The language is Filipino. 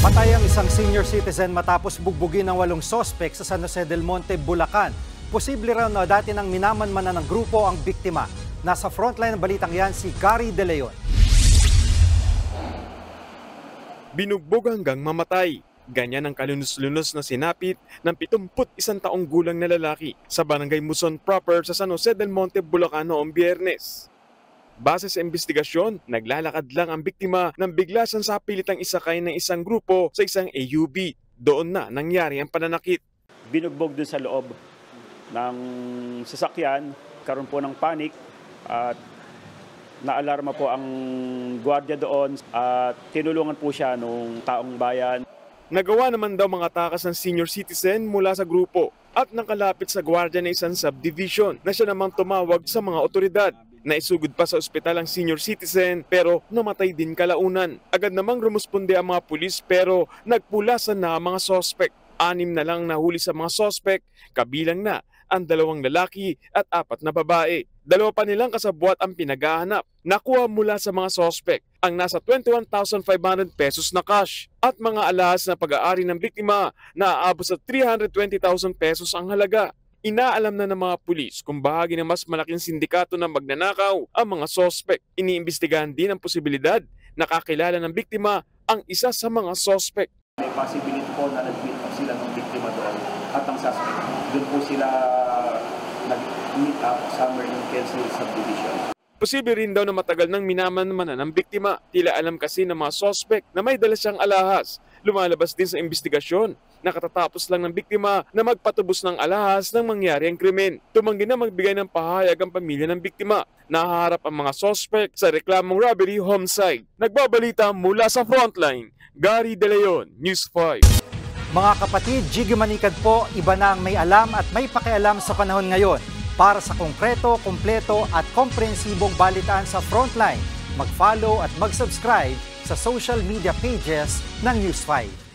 Patay ang isang senior citizen matapos bugbugin ng 8 sospek sa San Jose del Monte, Bulacan. Posible raw na dati nang minamanmanan ng grupo ang biktima. Nasa frontline ng balitang yan si Gary De Leon. Binugbog hanggang mamatay. Ganyan ang kalunos-lunos na sinapit ng 71 taong gulang na lalaki sa barangay Muson proper sa San Jose del Monte, Bulacan noong Biyernes. Base sa investigasyon, naglalakad lang ang biktima nang bigla siyang sapilitang isakay ng isang grupo sa isang AUV. Doon na nangyari ang pananakit. Binugbog dun sa loob ng sasakyan, karoon po ng panic at naalarma po ang gwardiya doon at tinulungan po siya nung taong bayan. Nagawa naman daw mga takas ng senior citizen mula sa grupo at nakalapit sa gwardiya ng isang subdivision na siya namang tumawag sa mga otoridad. Naisugod pa sa ospital ang senior citizen pero namatay din kalaunan. Agad namang rumusponde ang mga pulis pero nagpulasan na ang mga sospek. 6 na lang nahuli sa mga sospek, kabilang na ang 2 lalaki at 4 na babae. 2 pa nilang kasabwat ang pinaghahanap. Nakuha mula sa mga sospek ang nasa 21,500 pesos na cash at mga alahas na pag-aari ng biktima na aabot sa 320,000 pesos ang halaga. Inaalam na ng mga pulis kung bahagi ng mas malaking sindikato ng magnanakaw ang mga sospek. Iniimbestigahan din ang posibilidad na kakilala ng biktima ang isa sa mga sospek. May possibility po na nag-meet up sila ng biktima doon at ang suspect. Doon po sila nag-meet up somewhere in Kelsey Subdivision. Posible rin daw na matagal nang minamanmanan ng biktima. Tila alam kasi ng mga sospek na may dala siyang alahas. Lumalabas din sa investigasyon na katatapos lang ng biktima na magpatubos ng alahas nang mangyari ang krimen. Tumanggi na magbigay ng pahayag ang pamilya ng biktima. Nahaharap ang mga sospek sa reklamong robbery homicide. Nagbabalita mula sa frontline, Gary De Leon, News 5. Mga kapatid, Jiggy Manikad po, iba na ang may alam at may pakialam sa panahon ngayon. Para sa konkreto, kumpleto at komprehensibong balitaan sa Frontline, mag-follow at mag-subscribe sa social media pages ng News 5.